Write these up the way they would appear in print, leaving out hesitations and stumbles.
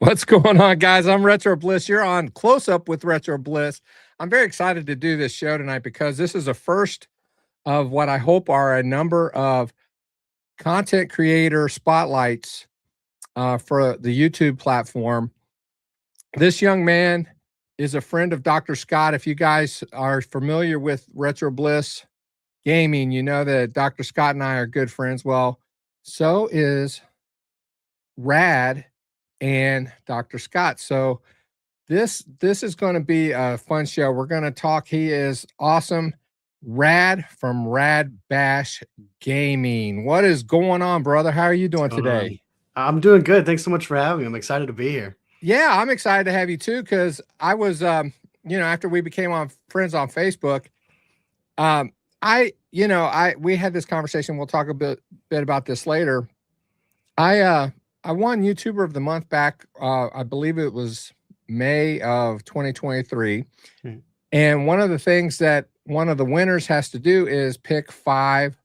What's going on, guys? I'm Retro Bliss. You're on Close Up with Retro Bliss. I'm very excited to do this show tonight because this is a first of what I hope are a number of content creator spotlights for the YouTube platform. This young man is a friend of Dr. Scott. If you guys are familiar with Retro Bliss Gaming, you know that Dr. Scott and I are good friends. Well, so is Rad and Dr. Scott. So this is going to be a fun show. We're going to talk. He is awesome. Rad from RadBashGaming. What is going on, brother? How are you doing today? I'm doing good. Thanks so much for having me. I'm excited to be here. Yeah, I'm excited to have you too, because I was after we became friends on Facebook, we had this conversation. We'll talk a bit about this later. I won YouTuber of the Month back, I believe it was May of 2023. And one of the things that one of the winners has to do is pick 5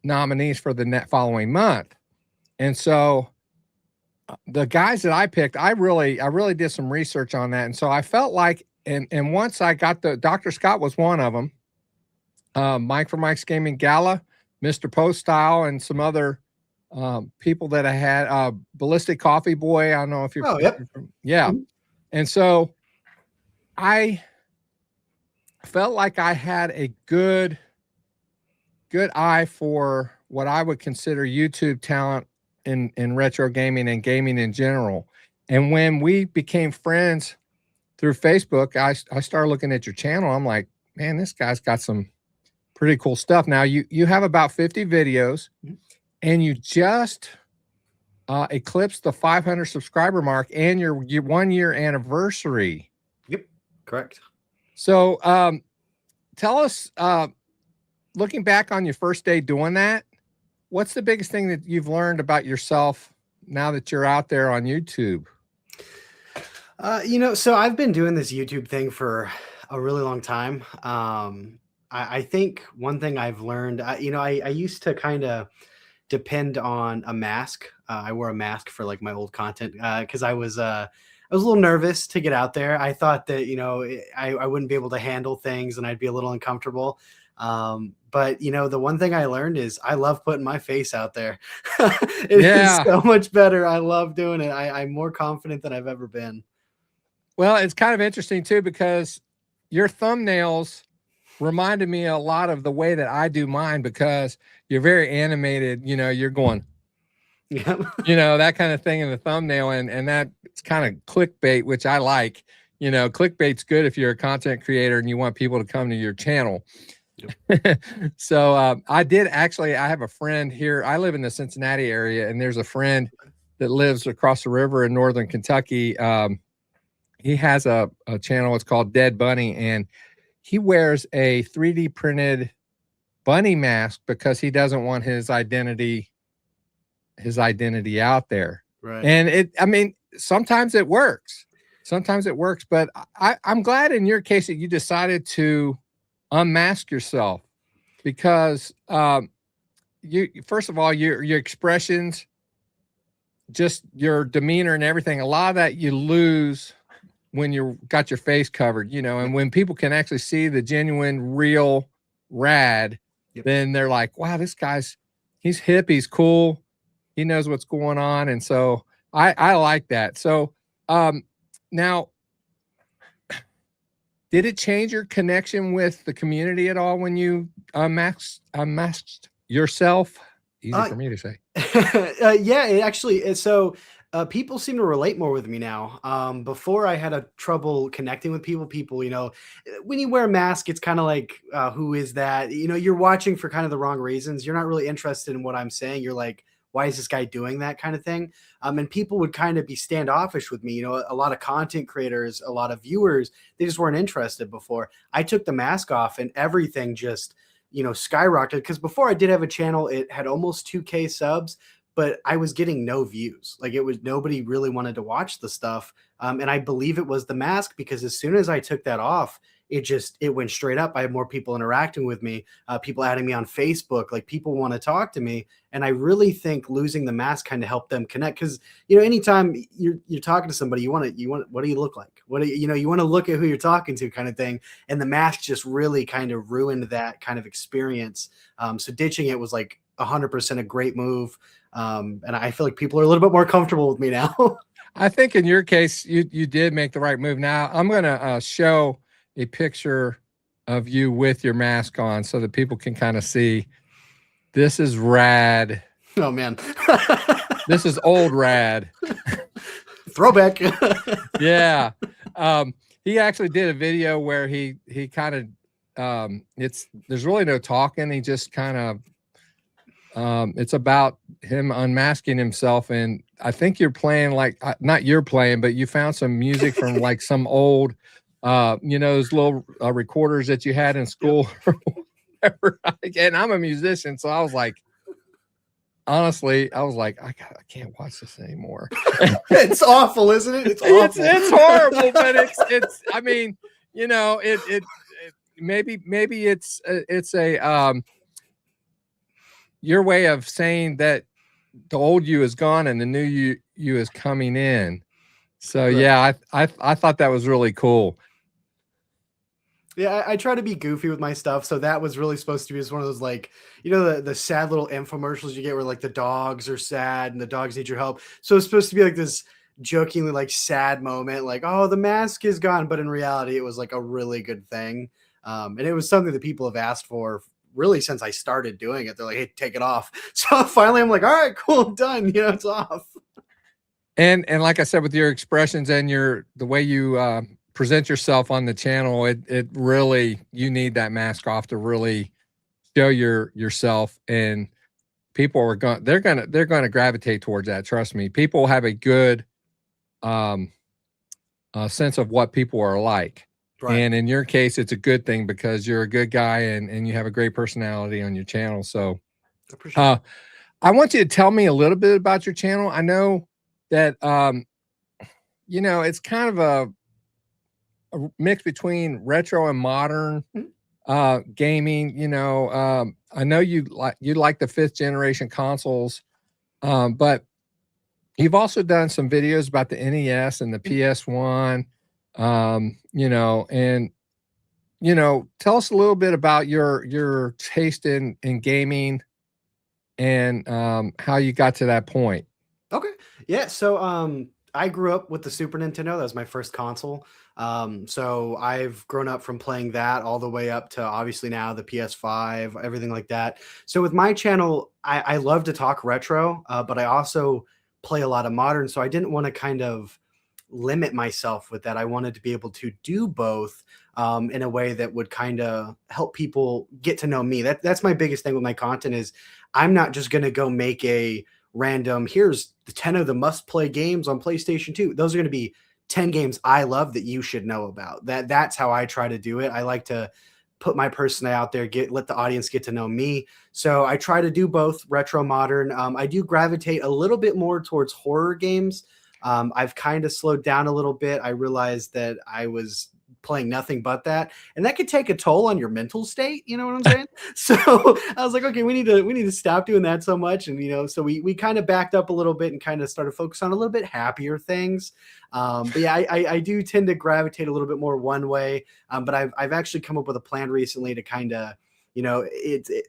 nominees for the following month. And so the guys that I picked, I really did some research on that. And so I felt like, and once I got Dr. Scott was one of them, Mike from Mike's Gaming Gala, Mr. Post Style, and some other people that I had, Ballistic Coffee Boy. I don't know if you're, yeah. And so I felt like I had a good eye for what I would consider YouTube talent in retro gaming and gaming in general. And when we became friends through Facebook, I started looking at your channel. I'm like, man, this guy's got some pretty cool stuff. Now you have about 50 videos, and you just eclipsed the 500 subscriber mark and your 1 year anniversary. Yep, correct. So tell us, looking back on your first day doing that, what's the biggest thing that you've learned about yourself now that you're out there on YouTube? So I've been doing this YouTube thing for a really long time. I think one thing I've learned, I used to kind of depend on a mask. I wore a mask for like my old content because I was a little nervous to get out there. I thought that, I wouldn't be able to handle things and I'd be a little uncomfortable. But the one thing I learned is I love putting my face out there. It is so much better. I love doing it. I'm more confident than I've ever been. Well, it's kind of interesting too, because your thumbnails reminded me a lot of the way that I do mine, because you're very animated, you're going, that kind of thing in the thumbnail. And that's kind of clickbait, which I like. Clickbait's good if you're a content creator and you want people to come to your channel. Yep. So I have a friend here. I live in the Cincinnati area, and there's a friend that lives across the river in northern Kentucky. He has a channel. It's called Dead Bunny, and he wears a 3D printed bunny mask because he doesn't want his identity out there. Right. And sometimes it works. But I'm glad in your case that you decided to unmask yourself, because first of all, your expressions, just your demeanor and everything, a lot of that you lose when you got your face covered, and when people can actually see the genuine, real Rad, then they're like, wow, he's hip, he's cool, he knows what's going on. And so I like that. So now, did it change your connection with the community at all when you unmasked yourself? Easy for me to say. Yeah, it actually. So people seem to relate more with me now. Before I had a trouble connecting with people. When you wear a mask, it's kind of like, who is that? You're watching for kind of the wrong reasons. You're not really interested in what I'm saying. You're like, why is this guy doing that kind of thing? And people would kind of be standoffish with me. A lot of content creators, a lot of viewers, they just weren't interested before. I took the mask off and everything just, skyrocketed. Because before I did have a channel, it had almost 2K subs, but I was getting no views. Like nobody really wanted to watch the stuff. And I believe it was the mask, because as soon as I took that off, it went straight up. I have more people interacting with me, people adding me on Facebook, like people want to talk to me. And I really think losing the mask kind of helped them connect. Cause anytime you're talking to somebody, you want, what do you look like? What do you want to look at who you're talking to kind of thing. And the mask just really kind of ruined that kind of experience. So ditching it was like 100% a great move. And I feel like people are a little bit more comfortable with me now. I think in your case, you did make the right move. Now I'm going to show a picture of you with your mask on so that people can kind of see. This is rad. Oh man. This is old rad. Throwback. Yeah. He actually did a video where he kind of, there's really no talking. He just kind of, it's about him unmasking himself. And I think you're playing like, not you're playing, but you found some music from like some old, those little recorders that you had in school. Yep. And I'm a musician. So I was like, honestly, I can't watch this anymore. It's awful, isn't it? It's awful. It's horrible, but it's, I mean, maybe it's a, your way of saying that the old you is gone and the new you is coming in. So right. Yeah, I thought that was really cool. Yeah, I try to be goofy with my stuff. So that was really supposed to be just one of those, like, the sad little infomercials you get where like the dogs are sad and the dogs need your help. So it's supposed to be like this jokingly like sad moment, like, oh, the mask is gone. But in reality, it was like a really good thing. And it was something that people have asked for really since I started doing it. They're like, hey, take it off. So finally I'm like, all right, cool, I'm done. It's off. And like I said, with your expressions and the way you present yourself on the channel, it really, you need that mask off to really show yourself, and people are they're gonna gravitate towards that. Trust me, people have a good sense of what people are like. Right. And in your case, it's a good thing because you're a good guy and you have a great personality on your channel. So I want you to tell me a little bit about your channel. I know that it's kind of a mix between retro and modern gaming. I know you like the 5th generation consoles, but you've also done some videos about the NES and the PS1. Tell us a little bit about your taste in gaming and how you got to that point. Okay. Yeah. So I grew up with the Super Nintendo. That was my first console. So I've grown up from playing that all the way up to obviously now the PS5, everything like that. So with my channel, I love to talk retro, but I also play a lot of modern. So I didn't want to kind of limit myself with that. I wanted to be able to do both in a way that would kind of help people get to know me. That's my biggest thing with my content is I'm not just going to go make a random, here's the 10 of the must play games on PlayStation 2. Those are going to be 10 games I love that you should know about. That's how I try to do it. I like to put my personality out there, let the audience get to know me. So I try to do both retro, modern. I do gravitate a little bit more towards horror games. I've kind of slowed down a little bit. I realized that I was playing nothing but that, and that could take a toll on your mental state. You know what I'm saying? So I was like, okay, we need to stop doing that so much. And so we kind of backed up a little bit and kind of started focusing on a little bit happier things. But yeah, I do tend to gravitate a little bit more one way. But I've actually come up with a plan recently to kind of,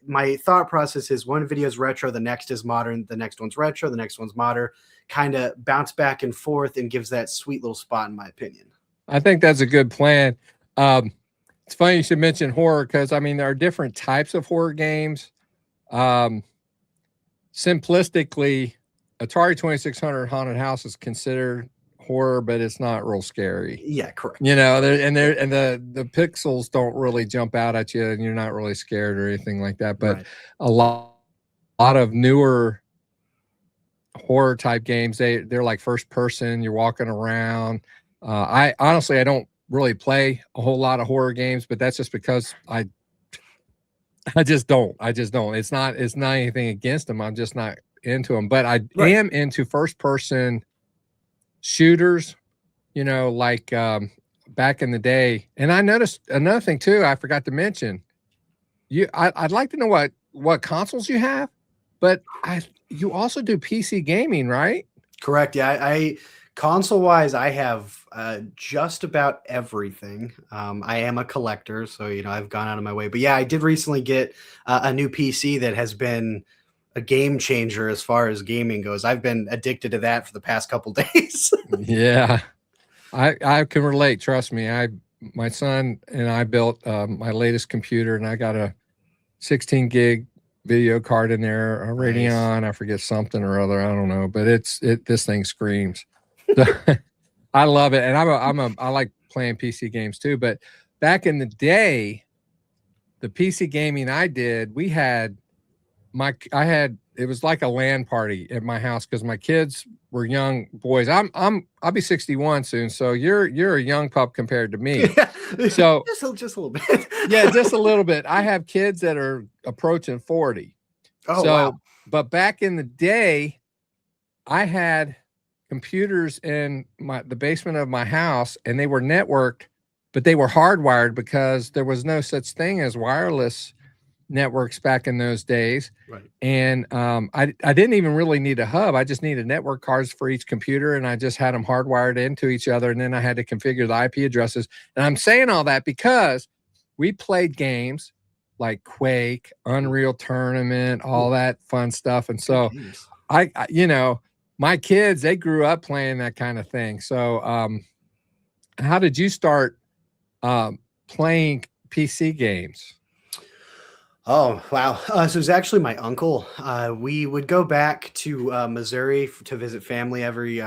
my thought process is one video is retro, the next is modern, the next one's retro, the next one's modern, kind of bounce back and forth and gives that sweet little spot in my opinion. I think that's a good plan. It's funny you should mention horror because, I mean, there are different types of horror games. Simplistically, Atari 2600 Haunted House is considered horror, but it's not real scary. Yeah, correct. And the pixels don't really jump out at you and you're not really scared or anything like that. But right. a lot of newer horror type games, they're like first person, you're walking around. I honestly don't really play a whole lot of horror games, but that's just because I just don't. It's not anything against them. I'm just not into them. But I am into first person shooters, like back in the day. And I noticed another thing too, I forgot to mention. I'd like to know what consoles you have, but you also do PC gaming, right? Correct. Yeah, I console wise, I have just about everything. I am a collector, so I've gone out of my way. But yeah, I did recently get a new PC that has been a game changer as far as gaming goes. I've been addicted to that for the past couple days. Yeah, I can relate. Trust me. My son and I built my latest computer, and I got a 16 gig video card in there, a Nice. Radeon, I forget something or other, I don't know, but this thing screams. So, I love it, and I like playing PC games too. But back in the day, the PC gaming I did, it was like a LAN party at my house because my kids were young boys. I'll be 61 soon, so you're a young pup compared to me. So just a little bit. yeah, just a little bit. I have kids that are approaching 40. Oh, so, wow. But back in the day, I had computers in the basement of my house, and they were networked, but they were hardwired because there was no such thing as wireless networks back in those days. Right. And I didn't even really need a hub. I just needed network cards for each computer, and I just had them hardwired into each other, and then I had to configure the IP addresses. And I'm saying all that because we played games like Quake, Unreal Tournament, all that fun stuff. And so I my kids, they grew up playing that kind of thing. So how did you start playing PC games? Oh, wow. So it was actually my uncle. We would go back to Missouri to visit family every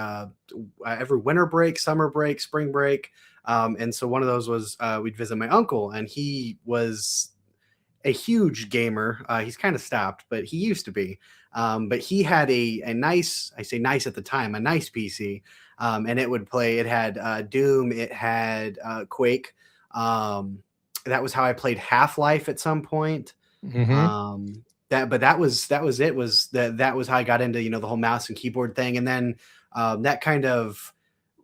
winter break, summer break, spring break. And so one of those was we'd visit my uncle, and he was a huge gamer. He's kind of stopped, but he used to be. But he had a nice, I say nice at the time, a nice PC. And it had Doom, it had Quake. That was how I played Half-Life at some point. Mm-hmm. That was it. That was how I got into the whole mouse and keyboard thing. And then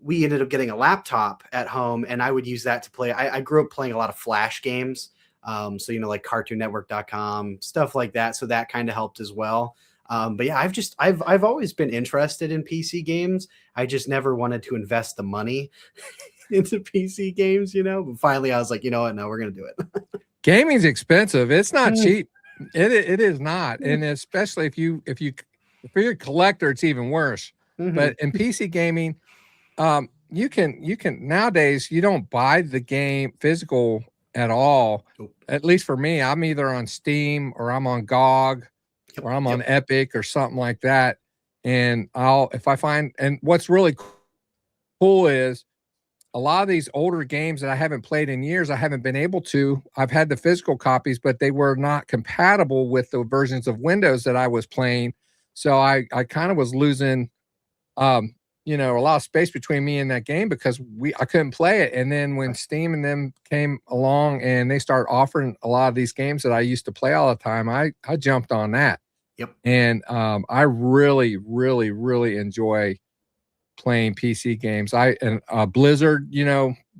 we ended up getting a laptop at home, and I would use that to play. I grew up playing a lot of Flash games. So like cartoonnetwork.com, stuff like that. So that kind of helped as well. But yeah, I've always been interested in PC games. I just never wanted to invest the money into PC games, But finally I was like, you know what? No, we're going to do it. Gaming's expensive. It's not cheap. It is not. And especially if you're a collector, it's even worse. Mm-hmm. But in PC gaming, you can nowadays, you don't buy the game physical at all. Nope. At least for me, I'm either on Steam or I'm on GOG or I'm on Epic or something like that. And and what's really cool is a lot of these older games that I haven't played in years, I haven't been able to. I've had the physical copies, but they were not compatible with the versions of Windows that I was playing. So I kind of was losing, a lot of space between me and that game because I couldn't play it. And then when Steam and them came along and they started offering a lot of these games that I used to play all the time, I jumped on that. Yep. And I really, really, really enjoy playing PC games. Blizzard,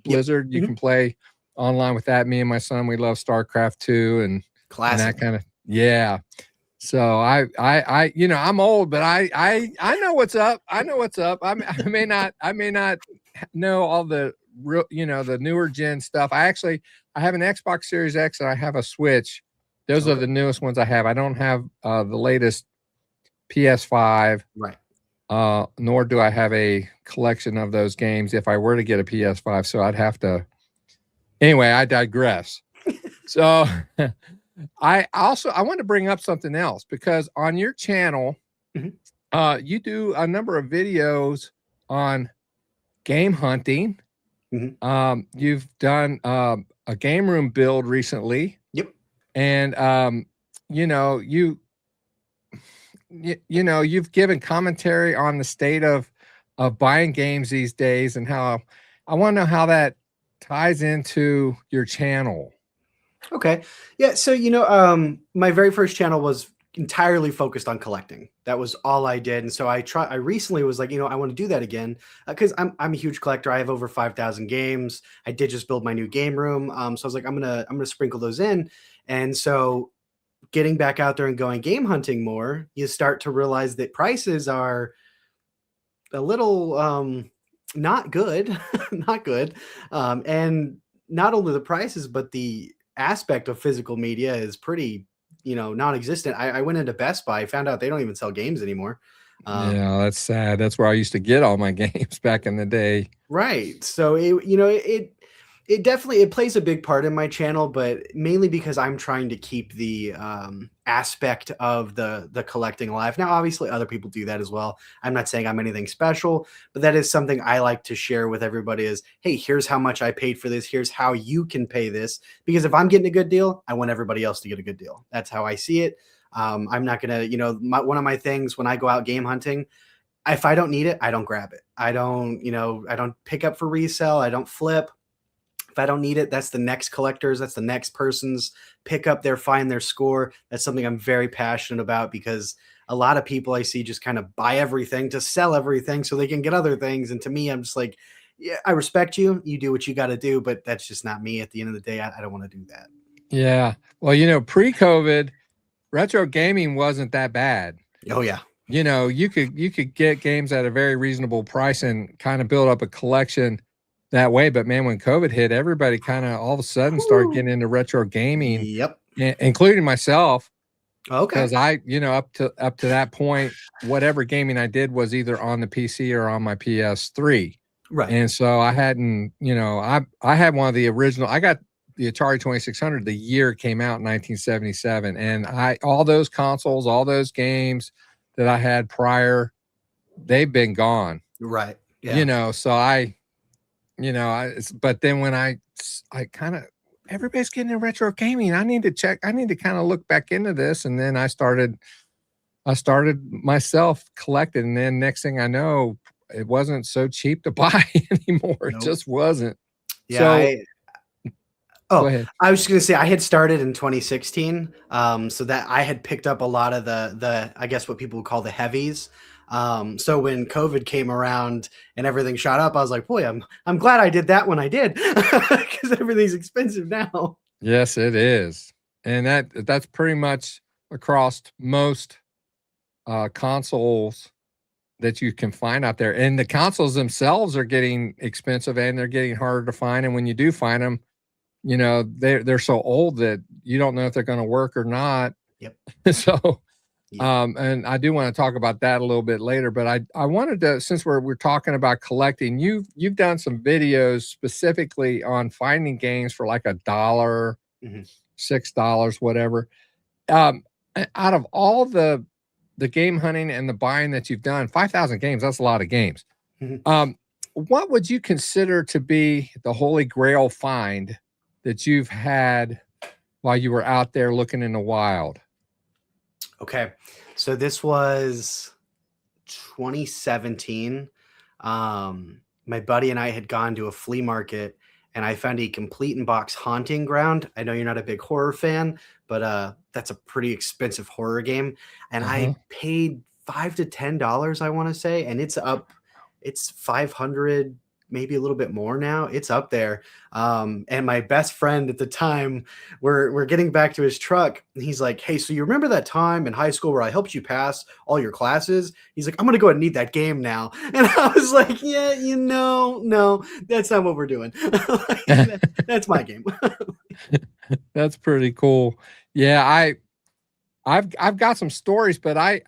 Blizzard, you can play online with that. Me and my son, we love StarCraft 2 and that kind of, yeah. So I'm old, but I know what's up. I know what's up. I may not know all the real, the newer gen stuff. I have an Xbox Series X and I have a Switch. Those are the newest ones I have. I don't have the latest PS5. Right. Nor do I have a collection of those games if I were to get a PS5. So I'd have to. Anyway, I digress. So I want to bring up something else because on your channel, you do a number of videos on game hunting. You've done a game room build recently. Yep. And you've given commentary on the state of buying games these days and how I want to know how that ties into your channel. Okay. Yeah. So, my very first channel was entirely focused on collecting. That was all I did. And so I recently was like, I want to do that again because I'm a huge collector. I have over 5,000 games. I did just build my new game room. So I was like, I'm gonna sprinkle those in. And so getting back out there and going game hunting more, you start to realize that prices are a little not good, not good. And not only the prices, but the aspect of physical media is pretty, non-existent. I went into Best Buy, found out they don't even sell games anymore. Yeah, that's sad. That's where I used to get all my games back in the day. Right. So it definitely it plays a big part in my channel, but mainly because I'm trying to keep the aspect of the collecting alive. Now, obviously, other people do that as well. I'm not saying I'm anything special, but that is something I like to share with everybody. Is hey, here's how much I paid for this. Here's how you can pay this. Because if I'm getting a good deal, I want everybody else to get a good deal. That's how I see it. I'm not gonna, one of my things when I go out game hunting, if I don't need it, I don't grab it. I don't pick up for resale. I don't flip. If I don't need it, that's the next collector's, that's the next person's pick up their find their score. That's something I'm very passionate about because a lot of people I see just kind of buy everything to sell everything so they can get other things. And to me, I'm just like, yeah, I respect you. You do what you got to do, but that's just not me. At the end of the day, I don't want to do that. Yeah. Well, pre-COVID, retro gaming wasn't that bad. Oh yeah. You could get games at a very reasonable price and kind of build up a collection that way. But man, when COVID hit, everybody kind of all of a sudden started getting into retro gaming. Yep. Including myself. Okay. Because up to that point, whatever gaming I did was either on the PC or on my PS3. Right. And so I hadn't, I had one of the original. I got the Atari 2600 the year it came out in 1977, and all those consoles, all those games that I had prior, they've been gone. Right. Yeah. So but then when I kind of, everybody's getting into retro gaming, I need to kind of look back into this. And then I started myself collecting. And then next thing I know, it wasn't so cheap to buy anymore. Nope. It just wasn't. Yeah. Go ahead. I was just going to say I had started in 2016. So that I had picked up a lot of the I guess what people would call the heavies. So when COVID came around and everything shot up, I was like, boy, I'm glad I did that when I did because everything's expensive now. Yes, it is. And that's pretty much across most consoles that you can find out there. And the consoles themselves are getting expensive and they're getting harder to find. And when you do find them, they're so old that you don't know if they're going to work or not. Yep. So and I do want to talk about that a little bit later, but I wanted to, since we're talking about collecting, you've done some videos specifically on finding games for like $1, $6, whatever. Out of all the game hunting and the buying that you've done, 5,000 games, that's a lot of games. What would you consider to be the holy grail find that you've had while you were out there looking in the wild? Okay, so this was 2017. My buddy and I had gone to a flea market and I found a complete in box Haunting Ground. I know you're not a big horror fan, but that's a pretty expensive horror game. And I paid $5 to $10, I want to say, and it's 500, maybe a little bit more now. It's up there. And my best friend at the time, we're getting back to his truck. And he's like, hey, so you remember that time in high school where I helped you pass all your classes? He's like, I'm going to go ahead and need that game now. And I was like, yeah, no, that's not what we're doing. That's my game. That's pretty cool. Yeah. I've got some stories, but I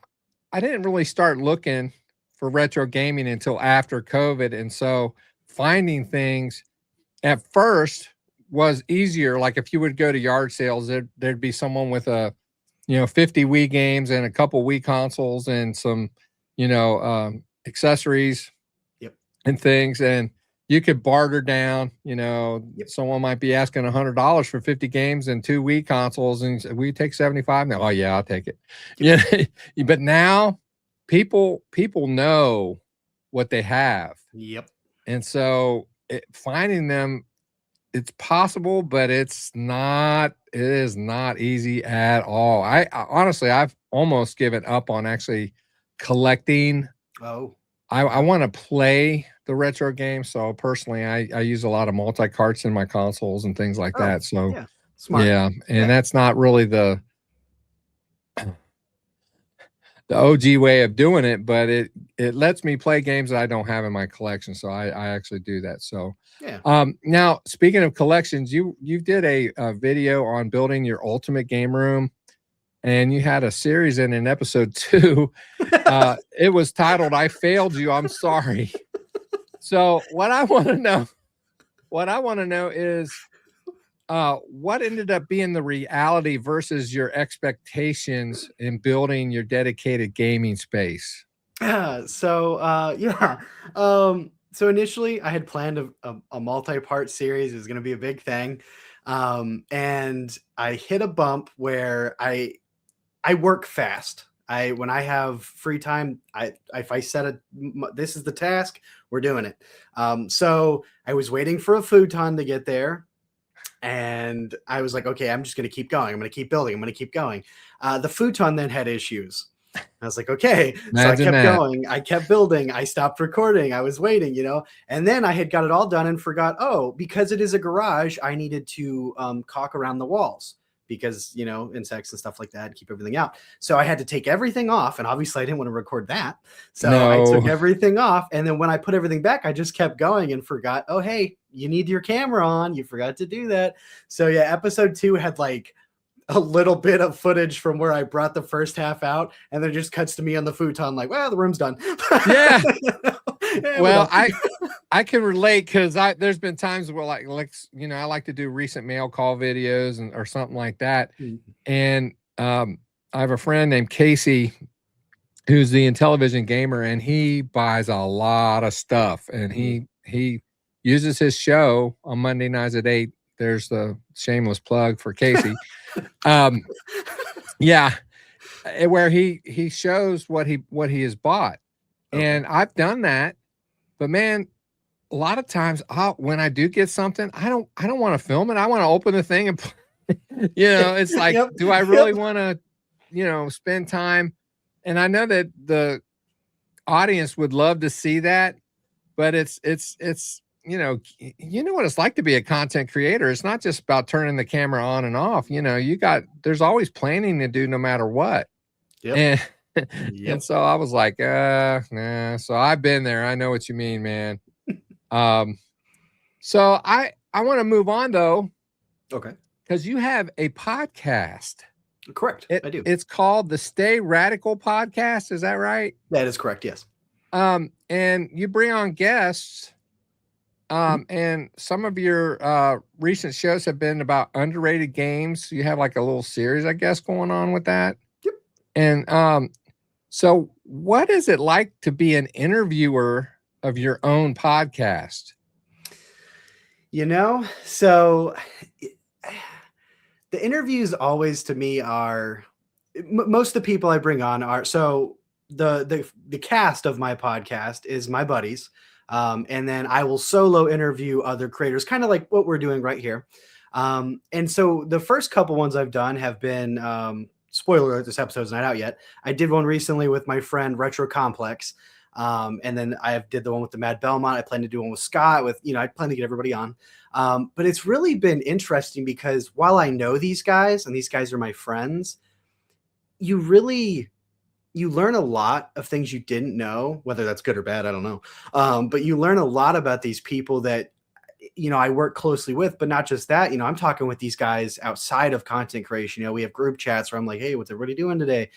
didn't really start looking for retro gaming until after COVID. And so finding things at first was easier. Like if you would go to yard sales, there'd be someone with 50 Wii games and a couple Wii consoles and some, accessories and things. And you could barter down, someone might be asking $100 for 50 games and 2 Wii consoles. And we take 75 now. Oh yeah, I'll take it. Yeah. But now people know what they have. Yep. And so finding them, it's possible, but it's not is not easy at all. Honestly, I've almost given up on actually collecting. Oh, I want to play the retro games. So personally, I use a lot of multi-carts in my consoles and things like oh, that. So yeah, smart. yeah, and Yeah. that's not really the OG way of doing it, but it lets me play games that I don't have in my collection. So I actually do that. So Yeah. now speaking of collections, you did a video on building your ultimate game room, and you had a series in an episode 2. It was titled "I Failed You, I'm Sorry." So what I want to know is what ended up being the reality versus your expectations in building your dedicated gaming space? Yeah. So initially I had planned a multi-part series. It was going to be a big thing. And I hit a bump where I work fast. When I have free time, if I set this is the task, we're doing it. So I was waiting for a futon to get there, and I was like, okay, I'm just going to keep going. I'm going to keep building. I'm going to keep going. The futon then had issues. I was like, okay. So I Imagine kept that. going. I kept building. I stopped recording. I was waiting, and then I had got it all done and forgot, oh, because it is a garage, I needed to caulk around the walls because, insects and stuff like that, keep everything out. So I had to take everything off. And obviously I didn't want to record that. So I took No. everything off. And then when I put everything back, I just kept going and forgot, oh, hey, you need your camera on. You forgot to do that. So yeah, episode 2 had like a little bit of footage from where I brought the first half out, and then it just cuts to me on the futon, like, well, the room's done. Yeah. Yeah, Well, I can relate because there's been times where like I like to do recent mail call videos or something like that. And I have a friend named Casey who's the Intellivision gamer, and he buys a lot of stuff, and he uses his show on Monday nights at 8. There's the shameless plug for Casey. Yeah, where he shows what he has bought. Okay. And I've done that, but man, a lot of times when I do get something, I don't want to film it. I want to open the thing and it's like, Yep. do I really want to, spend time? And I know that the audience would love to see that, but it's what it's like to be a content creator. It's not just about turning the camera on and off. There's always planning to do no matter what. Yep. And Yep. and so I was like, nah. So I've been there. I know what you mean, man. So I want to move on though. Okay. Because you have a podcast. Correct. I do. It's called the Stay Radical Podcast. Is that right? That is correct. Yes. And you bring on guests. And some of your recent shows have been about underrated games. You have like a little series, I guess, going on with that. Yep. And so what is it like to be an interviewer of your own podcast? So the interviews always to me are most of the people I bring on are so the cast of my podcast is my buddies. And then I will solo interview other creators, kind of like what we're doing right here. And so the first couple ones I've done have been spoiler alert, this episode's not out yet. I did one recently with my friend Retro Complex. And then I did the one with the Mad Belmont. I plan to do one with Scott I plan to get everybody on. But it's really been interesting because while I know these guys and these guys are my friends, you learn a lot of things you didn't know, whether that's good or bad, I don't know. But you learn a lot about these people that, I work closely with, but not just that, I'm talking with these guys outside of content creation. We have group chats where I'm like, hey, what's everybody doing today?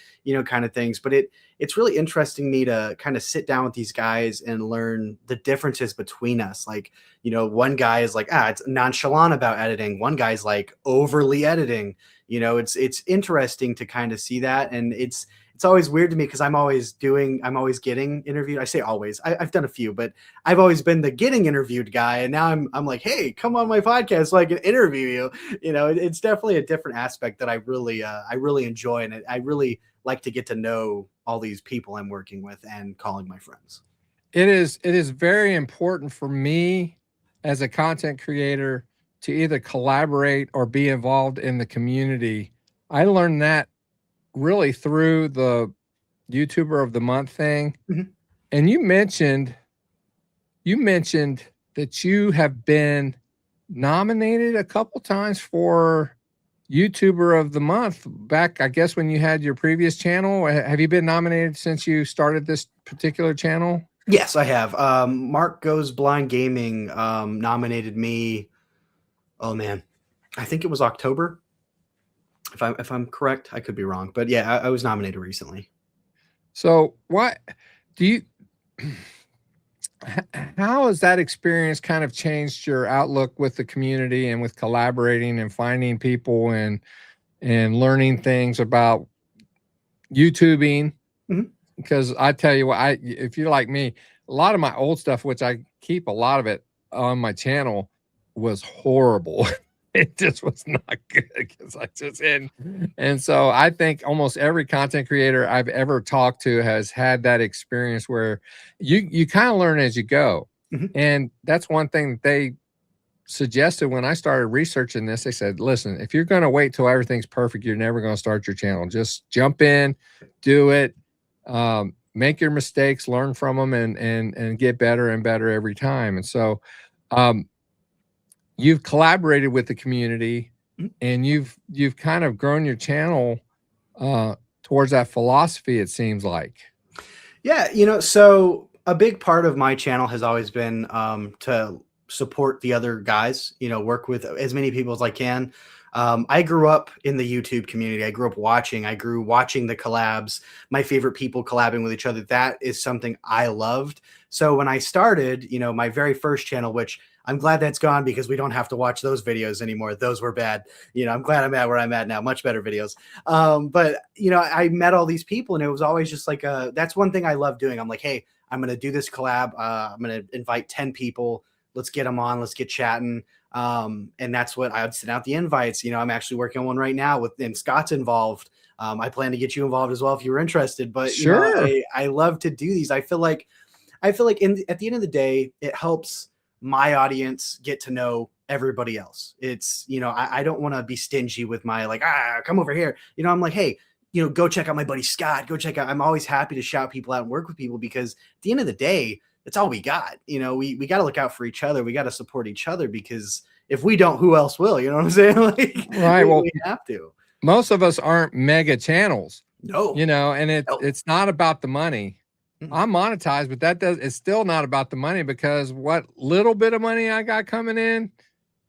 Kind of things. But it's really interesting me to kind of sit down with these guys and learn the differences between us. Like, one guy is like, it's nonchalant about editing. One guy's like overly editing. It's interesting to kind of see that. And it's always weird to me because I'm always getting interviewed. I say always. I've done a few, but I've always been the getting interviewed guy, and now I'm like, hey, come on my podcast so I can interview you. It's definitely a different aspect that I really enjoy, and I really like to get to know all these people I'm working with and calling my friends. It is very important for me as a content creator to either collaborate or be involved in the community. I learned that really through the YouTuber of the Month thing. Mhm. And you mentioned that you have been nominated a couple times for YouTuber of the Month back, I guess, when you had your previous channel. Have you been nominated since you started this particular channel? Yes, I have. Mark Goes Blind Gaming nominated me. Oh man, I think it was October. If I'm correct, I could be wrong, but yeah, I was nominated recently. So what do you how has that experience kind of changed your outlook with the community and with collaborating and finding people and learning things about YouTubing? Mhm. Because I tell you what, if you're like me, a lot of my old stuff, which I keep a lot of it on my channel, was horrible. It just was not good because I just and so I think almost every content creator I've ever talked to has had that experience where you kind of learn as you go. Mhm. And that's one thing that they suggested when I started researching this. They said, listen, if you're going to wait till everything's perfect, you're never going to start your channel. Just jump in, do it, make your mistakes, learn from them, and get better and better every time. And so you've collaborated with the community, Mhm. and you've kind of grown your channel towards that philosophy, it seems like. Yeah, so a big part of my channel has always been to support the other guys, work with as many people as I can. I grew up in the YouTube community. I grew watching the collabs, my favorite people collabing with each other. That is something I loved. So when I started, my very first channel, which I'm glad that's gone because we don't have to watch those videos anymore. Those were bad. I'm glad I'm at where I'm at now. Much better videos. But I met all these people, and it was always just like that's one thing I love doing. I'm like, hey, I'm gonna do this collab. I'm gonna invite 10 people. Let's get them on. Let's get chatting. And that's what I would send out the invites. I'm actually working on one right now and Scott's involved. I plan to get you involved as well if you're interested. But Sure. I love to do these. I feel like at the end of the day, it helps my audience get to know everybody else. It's, I don't want to be stingy with my like, come over here. I'm like, hey, go check out my buddy Scott. Go check out. I'm always happy to shout people out and work with people because at the end of the day, that's all we got. We got to look out for each other. We got to support each other because if we don't, who else will? You know what I'm saying? Like, Right. Well, we have to. most of us aren't mega channels, No, and no. it's not about the money. I'm monetized, but it's still not about the money because what little bit of money I got coming in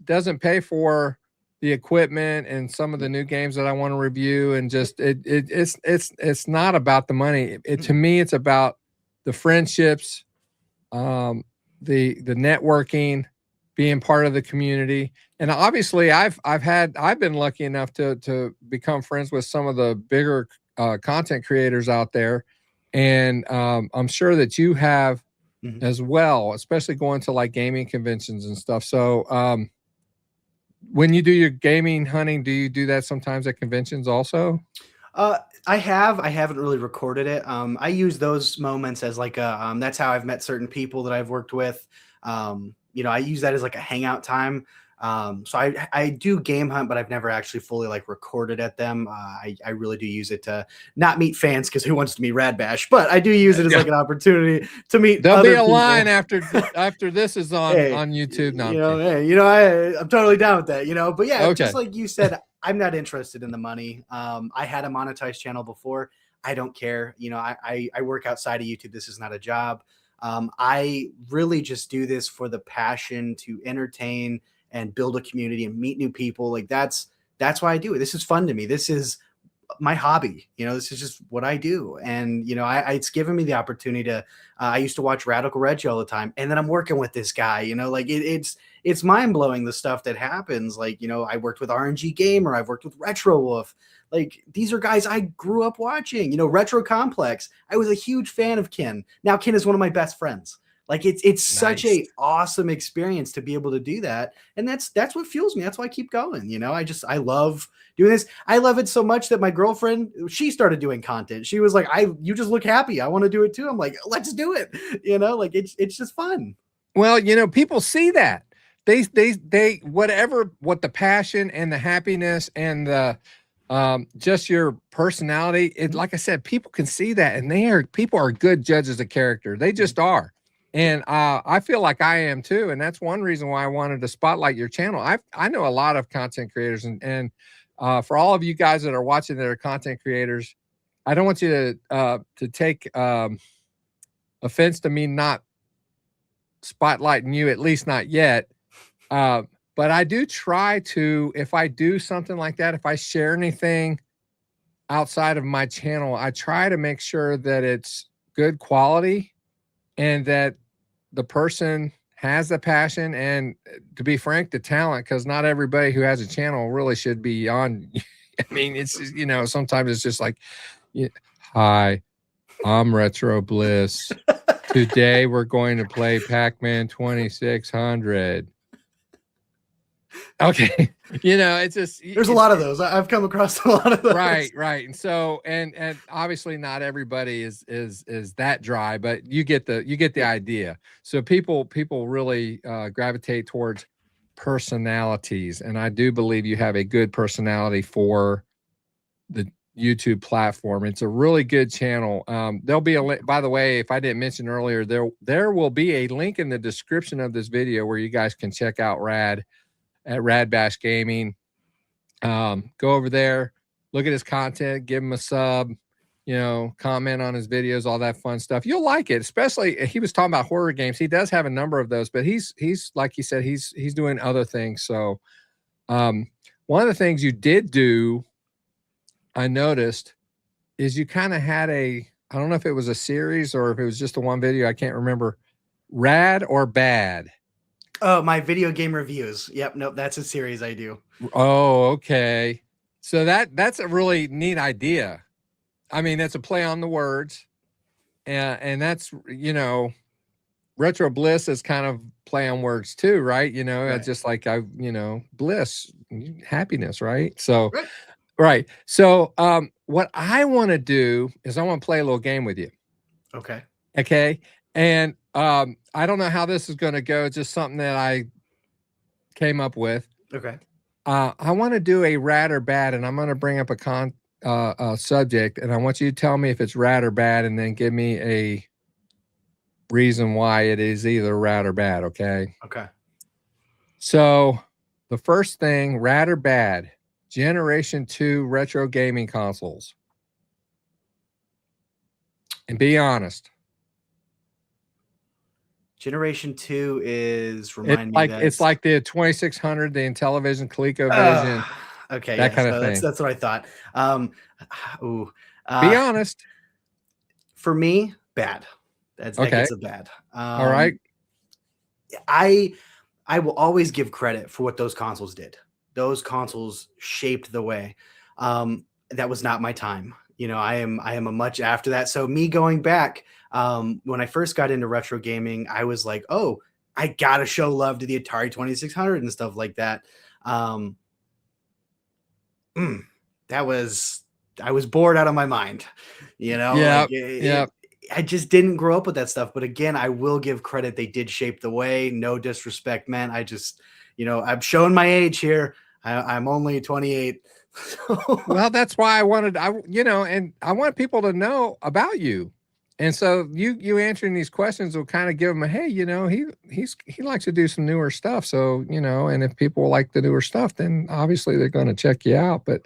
doesn't pay for the equipment and some of the new games that I want to review. And just it's not about the money. To me, it's about the friendships, the networking, being part of the community. And obviously I've been lucky enough to become friends with some of the bigger content creators out there. And I'm sure that you have as well, especially going to like gaming conventions and stuff. So when you do your gaming hunting, do you do that sometimes at conventions also? I haven't really recorded it. I use those moments as like that's how I've met certain people that I've worked with. I use that as like a hangout time. So I do game hunt, but I've never actually fully like recorded at them. I really do use it to not meet fans because who wants to meet RadBash, but I do use it as like an opportunity to meet. There'll be a people. line after this is on YouTube. No, I'm totally down with that. But yeah, okay. Just like you said, I'm not interested in the money. I had a monetized channel before. I don't care. I work outside of YouTube. This is not a job. I really just do this for the passion to entertain and build a community and meet new people. Like that's why I do it. This is fun to me. This is my hobby. This is just what I do. And, it's given me the opportunity to, I used to watch Radical Reggie all the time. And then I'm working with this guy, like it's mind blowing the stuff that happens. Like, I worked with RNG Gamer. I've worked with Retro Wolf. Like these are guys I grew up watching, Retro Complex. I was a huge fan of Ken. Now Ken is one of my best friends. Like it's such a awesome experience to be able to do that. And that's what fuels me. That's why I keep going. I love doing this. I love it so much that my girlfriend, she started doing content. She was like, you just look happy. I want to do it too. I'm like, let's do it. Like it's just fun. Well, people see that. they whatever, what the passion and the happiness and the just your personality, it, like I said, people can see that, and people are good judges of character. They just are. And I feel like I am too, and that's one reason why I wanted to spotlight your channel. I know a lot of content creators, and for all of you guys that are watching that are content creators, I don't want you to take offense to me not spotlighting you, at least not yet. But I do try to, if I do something like that, if I share anything outside of my channel, I try to make sure that it's good quality and that the person has the passion and, to be frank, the talent, because not everybody who has a channel really should be on. I mean, it's, you know, sometimes it's just like, hi, I'm Retro Bliss. Today we're going to play Pac-Man 2600. Okay. You know, it's just, there's a lot of those. I've come across a lot of those. Right. And so, and obviously not everybody is that dry, but you get the idea. So people really gravitate towards personalities, and I do believe you have a good personality for the YouTube platform. It's a really good channel. There'll be a link, by the way, if I didn't mention earlier, there will be a link in the description of this video where you guys can check out Rad at RadBashGaming. Go over there, look at his content, give him a sub, you know, comment on his videos, all that fun stuff. You'll like it. Especially, he was talking about horror games. He does have a number of those, but he's like he said, he's doing other things. So one of the things you did do, I noticed, is you kind of had I don't know if it was a series or if it was just the one video, I can't remember. Rad or Bad? Oh, my video game reviews. Yep. Nope. That's a series I do. Oh, okay. So that's a really neat idea. I mean, that's a play on the words, and that's, you know, Retro Bliss is kind of play on words too, right? You know, it's just like you know, bliss, happiness, right? So, right. So, what I want to do is I want to play a little game with you. Okay. Okay. And I don't know how this is going to go. It's just something that I came up with. Okay. I want to do a rad or bad, and I'm going to bring up a subject, and I want you to tell me if it's rad or bad, and then give me a reason why it is either rad or bad. Okay. Okay. So the first thing, rad or bad, Generation 2 retro gaming consoles. And be honest. Generation 2 is, it's like the 2600, the Intellivision ColecoVision. Okay, that kind of thing. That's what I thought. Be honest. For me, bad. That gets a bad. All right. I will always give credit for what those consoles did. Those consoles shaped the way. That was not my time. You know, I am a much after that. So me going back, when I first got into retro gaming, I was like, oh, I gotta show love to the Atari 2600 and stuff like that. I was bored out of my mind, you know. Yeah. I just didn't grow up with that stuff. But again, I will give credit. They did shape the way. No disrespect, man. I just, you know, I'm showing my age here. I'm only 28. Well, that's why I want people to know about you. And so you answering these questions will kind of give them a, hey, you know, he likes to do some newer stuff. So, you know, and if people like the newer stuff, then obviously they're going to check you out, but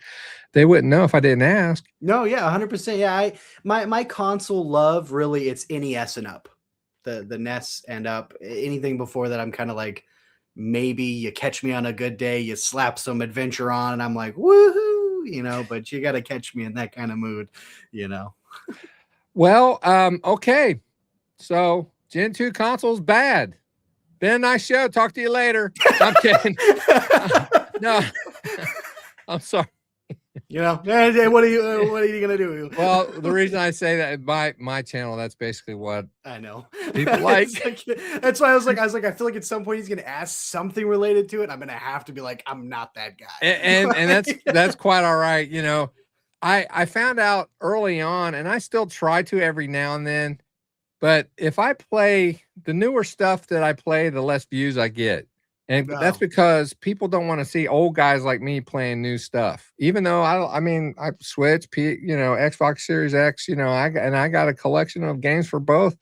they wouldn't know if I didn't ask. No, yeah, 100%. Yeah, my console love, really, it's NES and up. The NES and up. Anything before that, I'm kind of like, maybe you catch me on a good day, you slap some adventure on, and I'm like, woohoo, you know, but you got to catch me in that kind of mood, you know. Well, okay. So Gen 2 consoles bad. Been a nice show. Talk to you later. I'm kidding. No, I'm sorry. You know, what are you gonna do? Well, the reason I say that, my channel, that's basically what I know people like. That's why I was like, I feel like at some point he's gonna ask something related to it. I'm gonna have to be like, I'm not that guy. And that's quite all right. You know, I found out early on, and I still try to every now and then, but if I play the newer stuff that I play, the less views I get. And that's Oh, because people don't want to see old guys like me playing new stuff. Even though I mean, I Switch, Xbox Series X, I got a collection of games for both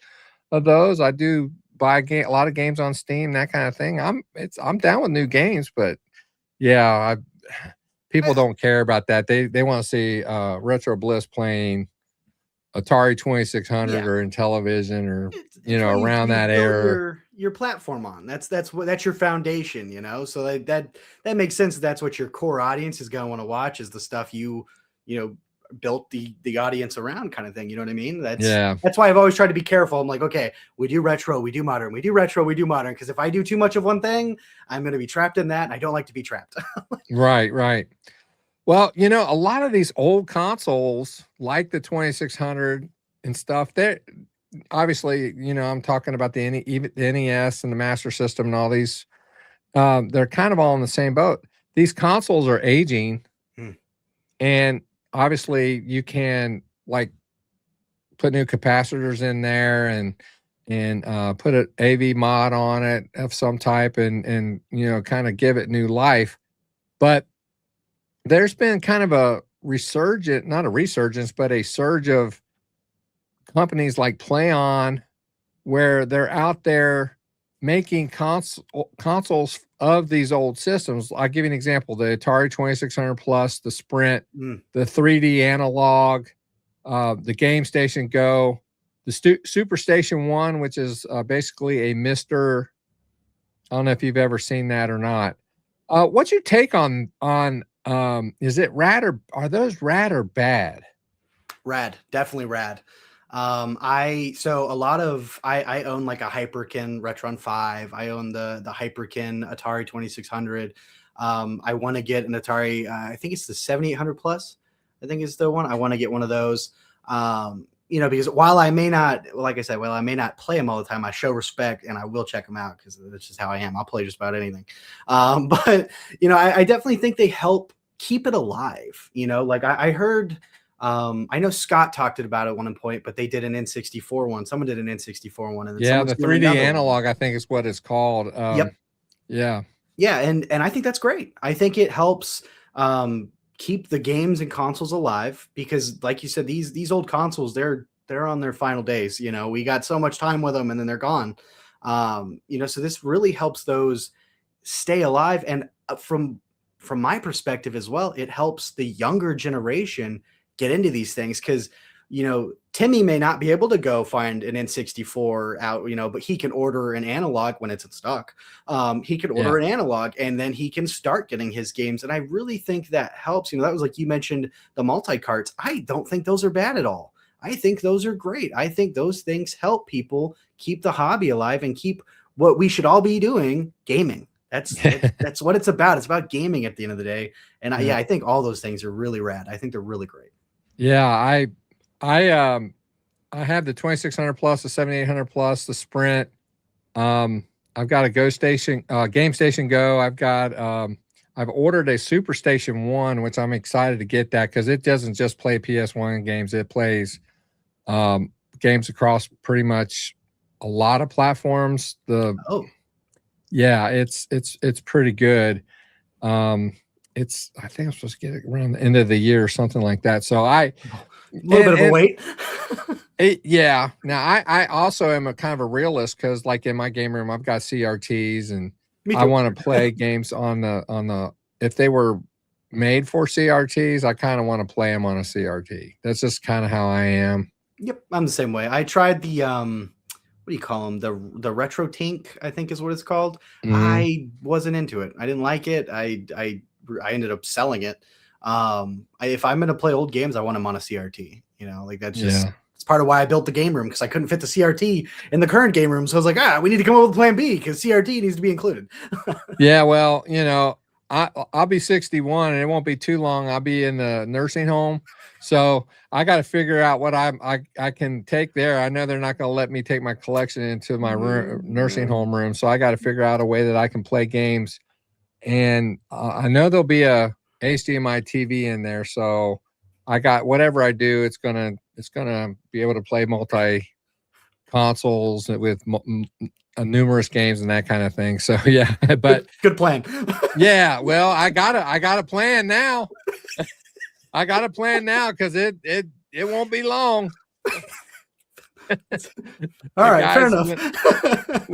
of those. I do buy a lot of games on Steam, that kind of thing. I'm down with new games, but yeah, people I, don't care about that. They want to see Retro Bliss playing Atari 2600 yeah. or in television or It's what around you've that built era. your platform on. That's your foundation, you know. So that makes sense. That's what your core audience is going to want to watch, is the stuff you know built the audience around, kind of thing. You know what I mean? Yeah. That's why I've always tried to be careful. I'm like, okay, we do retro, we do modern, we do retro, we do modern. Because if I do too much of one thing, I'm going to be trapped in that, and I don't like to be trapped. Right, right. Well, a lot of these old consoles, like the 2600 and stuff, they're obviously, I'm talking about even the NES and the Master System and all these. They're kind of all in the same boat. These consoles are aging, Hmm. and obviously, you can like put new capacitors in there and put an AV mod on it of some type, and kind of give it new life. But there's been kind of a resurgence, not a resurgence, but a surge of companies like PlayOn, where they're out there making consoles of these old systems. I'll give you an example: the Atari 2600 Plus, the Sprint, Mm. the 3D Analog, the Game Station Go, the Super Station One, which is basically a Mister. I don't know if you've ever seen that or not. What's your take on is it rad, or are those rad or bad? Rad, definitely rad. So a lot of I own like a Hyperkin Retron 5. I own the Hyperkin Atari 2600. I want to get an Atari. I think it's the 7800 Plus. I think is the one. I want to get one of those. Because while I may not, like I said, while I may not play them all the time, I show respect and I will check them out because that's just how I am. I'll play just about anything. But I definitely think they help keep it alive. Like I heard. I know Scott talked about it at one point, but they did an N64 one. Someone did an N64 one, and then Yeah, someone's the doing 3D another one. analog, I think is what it's called. Yep. Yeah, Yeah, and I think that's great. I think it helps keep the games and consoles alive because, like you said, these old consoles they're on their final days. We got so much time with them, and then they're gone. So this really helps those stay alive, and from my perspective as well, it helps the younger generation get into these things because Timmy may not be able to go find an N64 out, but he can order an analog when it's in stock. He can yeah, order an analog and then he can start getting his games. And I really think that helps. That was like you mentioned the multi-carts. I don't think those are bad at all. I think those are great. I think those things help people keep the hobby alive and keep what we should all be doing, gaming. That's what it's about. It's about gaming at the end of the day. And yeah, I think all those things are really rad. I think they're really great. yeah. I have the 2600 plus, the 7800 plus, the Sprint. I've got a Game Station Go. I've ordered a Super Station One, which I'm excited to get that because it doesn't just play PS1 games. It plays games across pretty much a lot of platforms. Oh, Yeah, it's pretty good. I think I'm supposed to get it around the end of the year or something like that. So a little bit of a and wait. yeah. Now I also am a kind of a realist because like in my game room I've got CRTs and Me I too. want to play games on the if they were made for CRTs, I kind of want to play them on a CRT. That's just kind of how I am. Yep, I'm the same way. I tried the what do you call them? The Retro Tink, I think is what it's called. Mhm. I wasn't into it. I didn't like it. I ended up selling it. If I'm gonna play old games, I want them on a CRT. Like that's just Yeah. it's part of why I built the game room because I couldn't fit the CRT in the current game room. So I was like, we need to come up with a plan B because CRT needs to be included. Yeah, well, I'll be 61 and it won't be too long. I'll be in the nursing home. So I got to figure out what I can take there. I know they're not going to let me take my collection into my nursing home room. So I got to figure out a way that I can play games. And I know there'll be a HDMI TV in there. So I got whatever I do, it's gonna be able to play multi consoles with numerous games and that kind of thing. So yeah, but good plan. yeah, well, I got a plan now. I got a plan now because it won't be long. All right, guys, fair enough.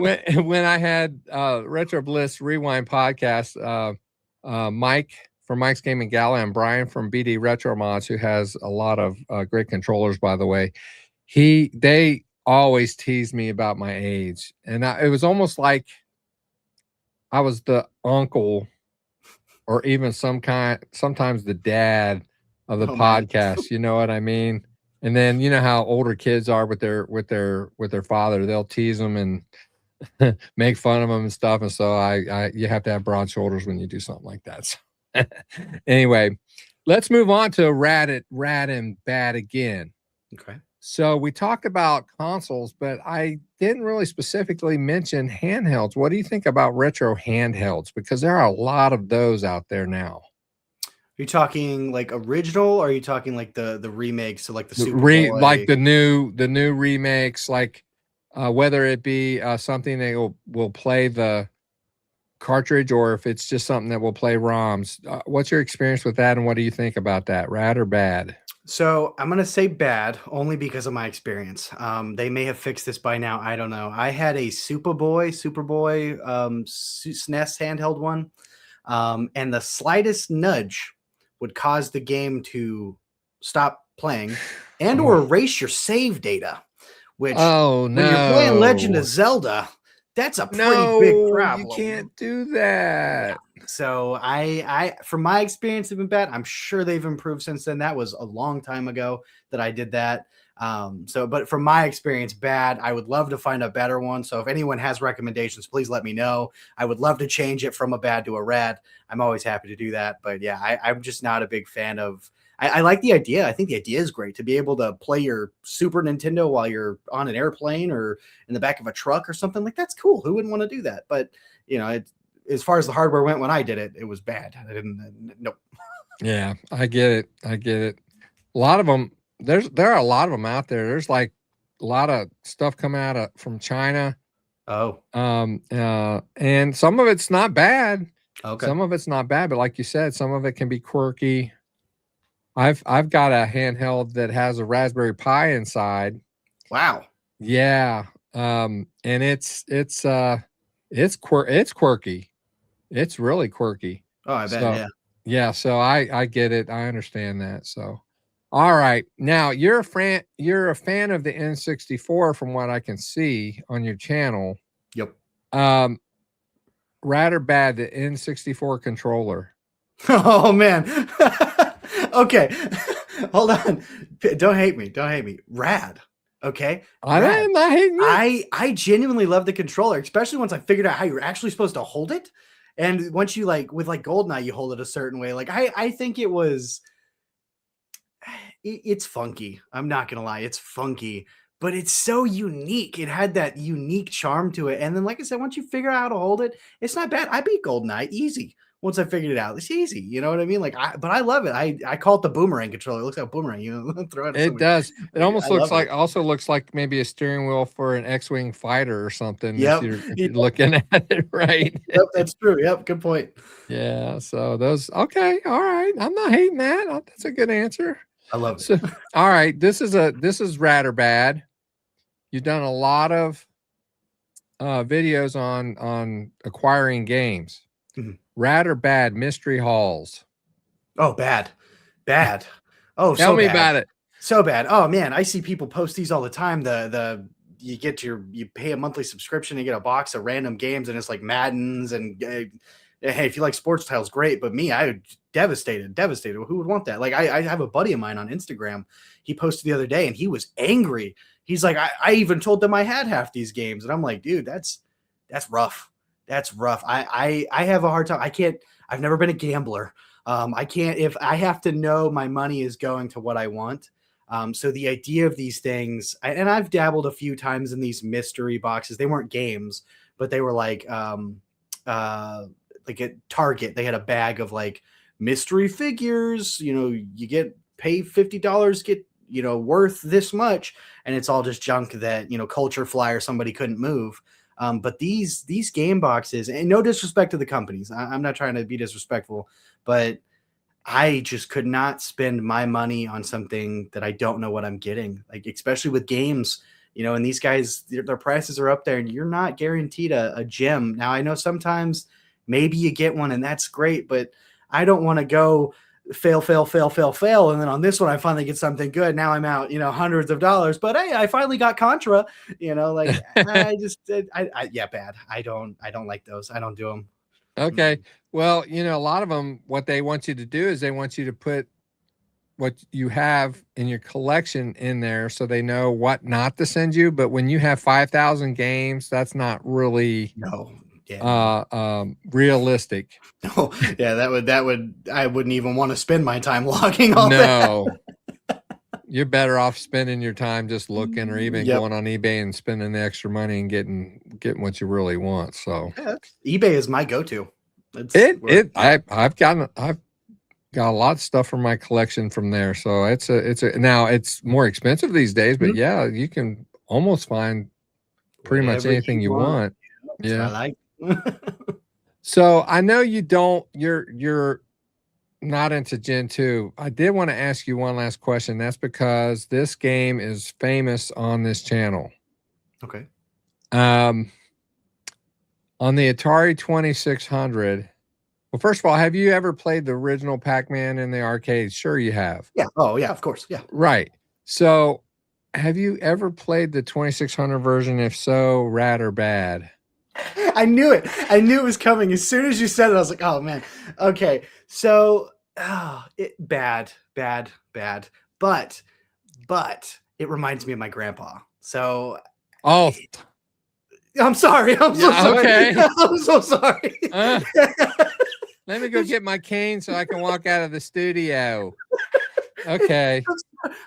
when I had Retro Bliss Rewind podcast, Mike from Mike's Gaming Gala and Brian from BD Retro Mods, who has a lot of great controllers, by the way, they always teased me about my age, and it was almost like I was the uncle, or even sometimes the dad of the podcast. You know what I mean? And then you know how older kids are with their father. They'll tease them and make fun of them and stuff. And so you have to have broad shoulders when you do something like that. So anyway, let's move on to rad and bad again. Okay. So we talked about consoles, but I didn't really specifically mention handhelds. What do you think about retro handhelds? Because there are a lot of those out there now. Are you talking like original, or are you talking like the remakes, so like the Super Boy? Like the new remakes, like whether it be something that will play the cartridge, or if it's just something that will play ROMs. What's your experience with that, and what do you think about that? Rad or bad? So I'm going to say bad only because of my experience. They may have fixed this by now. I don't know. I had a Superboy SNES handheld one. And the slightest nudge would cause the game to stop playing and or erase your save data, which when you're playing Legend of Zelda, that's a pretty big problem. You can't do that. Yeah. So I from my experience, have been bad. I'm sure they've improved since then. That was a long time ago that I did that. But from my experience, bad. I would love to find a better one. So if anyone has recommendations, please let me know. I would love to change it from a bad to a rad. I'm always happy to do that. But yeah, I'm just not a big fan of. I like the idea. I think the idea is great to be able to play your Super Nintendo while you're on an airplane or in the back of a truck or something. Like, that's cool. Who wouldn't want to do that? But as far as the hardware went when I did it, it was bad. I didn't. Nope. Yeah, I get it. A lot of them. There are a lot of them out there. There's like a lot of stuff coming out from China. Oh. And some of it's not bad. Okay. Some of it's not bad, but like you said, some of it can be quirky. I've got a handheld that has a Raspberry Pi inside. Wow. Yeah. And it's quirky. It's really quirky. Oh, I bet. So, yeah. So I get it. I understand that. So, all right. Now you're a fan of the N64 from what I can see on your channel. Yep. Rad or bad, the N64 controller? Oh man. Okay. Hold on. Don't hate me. Rad. Okay. I'm not hating you. I genuinely love the controller, especially once I figured out how you're actually supposed to hold it. And once you with GoldenEye, you hold it a certain way. Like I think it's funky. I'm not gonna lie, it's funky, but it's so unique. It had that unique charm to it. And then, like I said, once you figure out how to hold it, it's not bad. I beat GoldenEye easy. Once I figured it out, it's easy. You know what I mean? But I love it. I call it the boomerang controller. It looks like a boomerang. Throw it. It does. It almost looks like maybe a steering wheel for an X-wing fighter or something. Yep. If you're looking at it, right? Yep, that's true. Yep, good point. Yeah. So those. Okay. All right. I'm not hating that. That's a good answer. I love it. So, all right. This is rad or bad. You've done a lot of videos on acquiring games. Mm-hmm. Rad or bad, mystery halls? Oh, bad. Oh, tell me about it. So bad. Oh man, I see people post these all the time. You pay a monthly subscription and get a box of random games, and it's like Maddens and hey, if you like sports titles, great. But me, I devastated. Who would want that? Like I have a buddy of mine on Instagram. He posted the other day and he was angry. He's like, I even told them I had half these games, and I'm like, dude, that's rough. That's rough. I have a hard time. I've never been a gambler. I can't, if I have to know my money is going to what I want. So the idea of these things, and I've dabbled a few times in these mystery boxes. They weren't games, but they were like at Target, they had a bag of like mystery figures. You pay $50, get, worth this much. And it's all just junk that, Culture Fly or somebody couldn't move. But these game boxes, and no disrespect to the companies, I'm not trying to be disrespectful, but I just could not spend my money on something that I don't know what I'm getting, like especially with games, and these guys, their prices are up there and you're not guaranteed a gem. Now, I know sometimes maybe you get one and that's great, but I don't want to go fail, fail, fail, fail, fail. And then on this one, I finally get something good. Now I'm out, hundreds of dollars, but hey, I finally got Contra, like I just, yeah, bad. I don't like those. I don't do them. Okay. Well, a lot of them, what they want you to do is they want you to put what you have in your collection in there so they know what not to send you. But when you have 5,000 games, that's not really No. Yeah, realistic. no. Yeah, that would I wouldn't even want to spend my time logging all that. You're better off spending your time just looking, or even Yep. going on eBay and spending the extra money and getting what you really want. So Yeah, eBay is my go-to. I've got a lot of stuff from my collection from there. So now it's more expensive these days, but yeah, you can almost find pretty much anything you want. Yeah. I like. So I know you're not into Gen 2. I did want to ask you one last question. That's because this game is famous on this channel. Okay. On the Atari 2600. Well, first of all, have you ever played the original Pac-Man in the arcade? Sure you have. Yeah. Oh, yeah, of course. Yeah. Right. So have you ever played the 2600 version? If so, rad or bad? I knew it. I knew it was coming. As soon as you said it, I was like, oh, man. Okay. So, bad. But it reminds me of my grandpa. So, oh, I'm sorry. I'm so sorry. Okay. I'm so sorry. Let me go get my cane so I can walk out of the studio. Okay.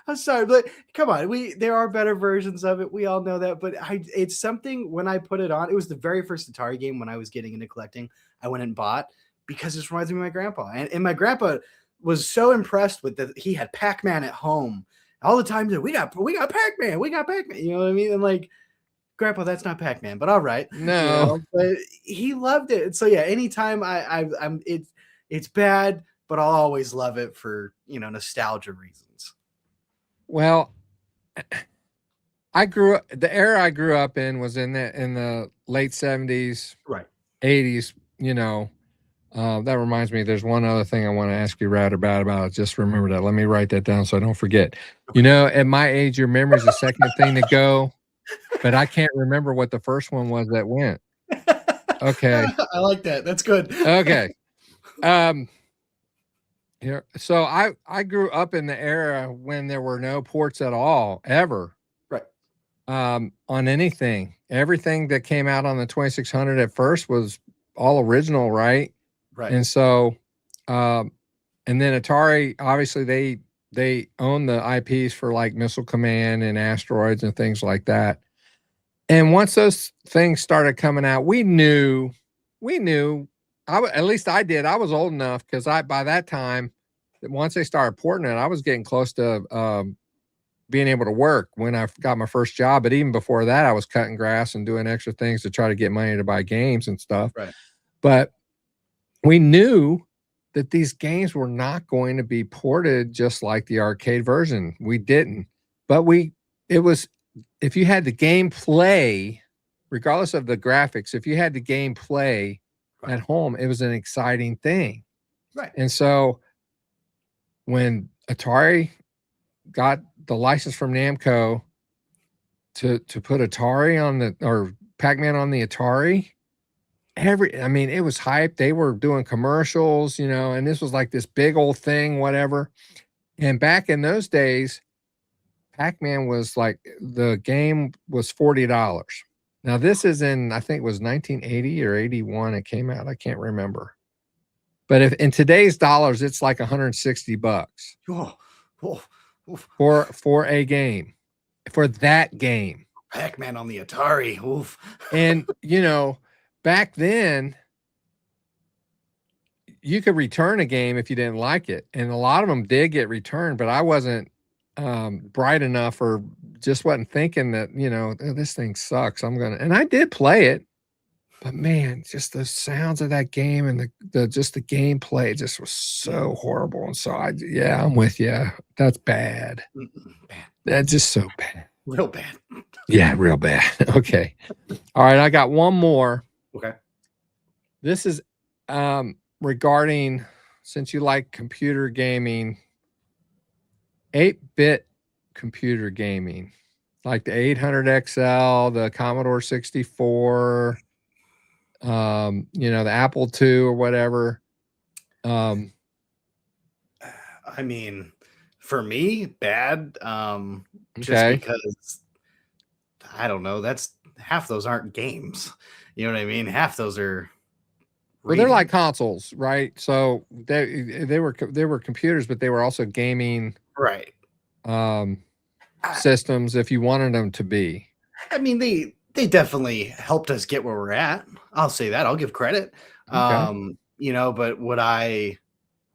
I'm sorry, but come on. There are better versions of it. We all know that, but it's something when I put it on, it was the very first Atari game when I was getting into collecting. I went and bought because this reminds me of my grandpa. And my grandpa was so impressed with that. He had Pac-Man at home all the time. We got Pac-Man. We got Pac-Man. You know what I mean? And like, Grandpa, that's not Pac-Man, but all right. No. But he loved it. So yeah, anytime it's bad, but I'll always love it for, nostalgia reasons. Well, the era I grew up in was in the late 70s, right, 80s, that reminds me, there's one other thing I want to ask you right about it. Just remember that. Let me write that down so I don't forget. At my age, your memory is the second thing to go, but I can't remember what the first one was that went. Okay. I like that. That's good. Okay. So I grew up in the era when there were no ports at all, ever. Right. On anything. Everything that came out on the 2600 at first was all original, right? Right. And so and then Atari, obviously they own the IPs for like Missile Command and Asteroids and things like that. And once those things started coming out, we knew at least I did. I was old enough because by that time, once they started porting it, I was getting close to being able to work when I got my first job. But even before that, I was cutting grass and doing extra things to try to get money to buy games and stuff. Right. But we knew that these games were not going to be ported just like the arcade version. We didn't. But if you had the gameplay, regardless of the graphics, if you had the gameplay at home, it was an exciting thing. Right. And so when Atari got the license from Namco to put Atari or Pac-Man on the Atari, it was hyped. They were doing commercials, and this was like this big old thing, whatever. And back in those days, Pac-Man was like, the game was $40. Now this is I think it was 1980 or 81 it came out. I can't remember. But if in today's dollars, it's like $160 for a game, for that game. Pac-Man on the Atari. Oof. And, back then, you could return a game if you didn't like it. And a lot of them did get returned, but I wasn't bright enough or just wasn't thinking that, "Oh, this thing sucks. And I did play it, but man, just the sounds of that game and the gameplay just was so horrible. And so yeah, I'm with you. That's bad. Bad. That's just so bad. Real bad. Yeah, real bad. Okay. All right, I got one more. Okay. This is regarding, since you like computer gaming, 8-bit computer gaming, like the 800 XL, the Commodore 64, the Apple II or whatever. I mean, for me, bad. Just Okay. because I don't know. That's half those aren't games. You know what I mean? Half those are Well, they're reading. like consoles, right? So they were computers, but they were also gaming Right. systems if you wanted them to be. I mean, they definitely helped us get where we're at. I'll say that. I'll give credit. Okay. But would I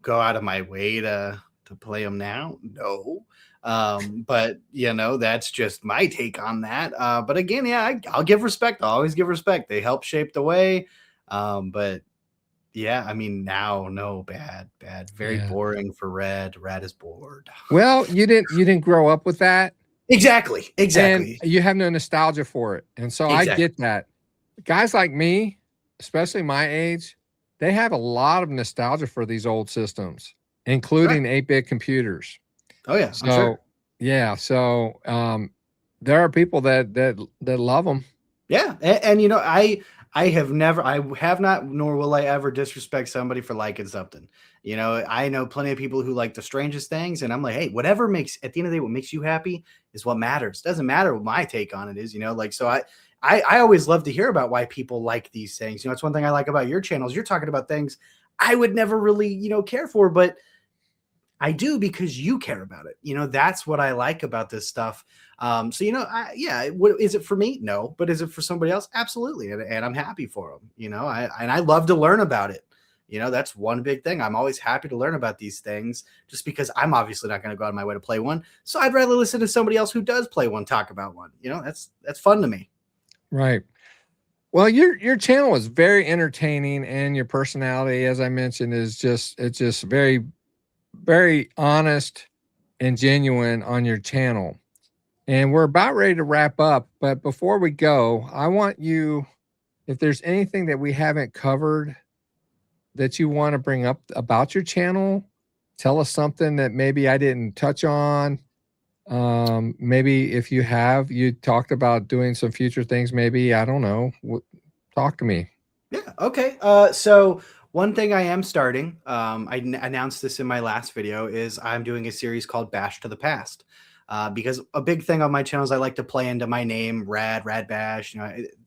go out of my way to play them now? No. But that's just my take on that. But again, yeah, I'll give respect. I'll always give respect. They help shape the way. But yeah, I mean, now, no, bad, very Yeah. boring for Red. Red is bored. Well, you didn't grow up with that. Exactly. And you have no nostalgia for it. And so I Exactly. get that. Guys like me, especially my age, they have a lot of nostalgia for these old systems, including 8-bit computers. Oh yeah, So, I'm sure. yeah, so there are people that love them. Yeah, and I have not, nor will I ever disrespect somebody for liking something. I know plenty of people who like the strangest things, and I'm like, hey, whatever makes, at the end of the day, what makes you happy is what matters. Doesn't matter what my take on it is. So I always love to hear about why people like these things. It's one thing I like about your channels. You're talking about things I would never really care for, but I do because you care about it. That's what I like about this stuff. So, is it for me? No, but is it for somebody else? Absolutely. And I'm happy for them. I love to learn about it. That's one big thing. I'm always happy to learn about these things just because I'm obviously not going to go out of my way to play one. So I'd rather listen to somebody else who does play one, talk about one. That's fun to me. Right. Well, your channel is very entertaining, and your personality, as I mentioned, it's just very, very honest and genuine on your channel. And we're about ready to wrap up, but before we go, I want you, if there's anything that we haven't covered that you want to bring up about your channel, tell us something that maybe I didn't touch on. Maybe if you talked about doing some future things, maybe, I don't know. Talk to me. Yeah. Okay. So one thing I am starting, announced this in my last video, is I'm doing a series called Bash to the Past. Because a big thing on my channel is I like to play into my name, Rad Bash.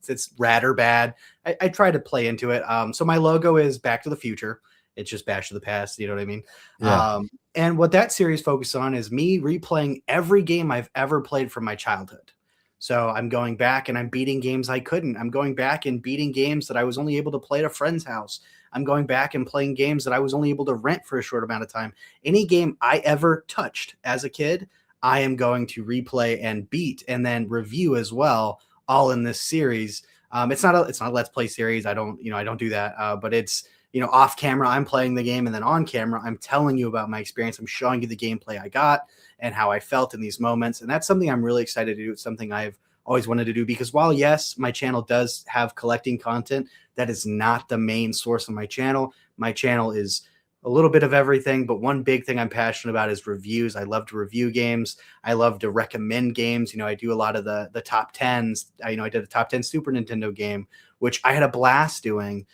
It's rad or bad. I try to play into it. So my logo is Back to the Future. It's just Bash to the Past. You know what I mean? Yeah. And what that series focuses on is me replaying every game I've ever played from my childhood. So I'm going back and I'm beating games I couldn't. I'm going back and beating games that I was only able to play at a friend's house. I'm going back and playing games that I was only able to rent for a short amount of time. Any game I ever touched as a kid, I am going to replay and beat and then review as well, all in this series. It's not a Let's Play series. I don't do that. But it's, off camera, I'm playing the game, and then on camera, I'm telling you about my experience. I'm showing you the gameplay I got and how I felt in these moments. And that's something I'm really excited to do. It's something I've always wanted to do, because while, yes, my channel does have collecting content, that is not the main source of my channel. My channel is a little bit of everything, but one big thing I'm passionate about is reviews. I love to review games. I love to recommend games. I do a lot of the top 10s. I did a top 10 Super Nintendo game, which I had a blast doing.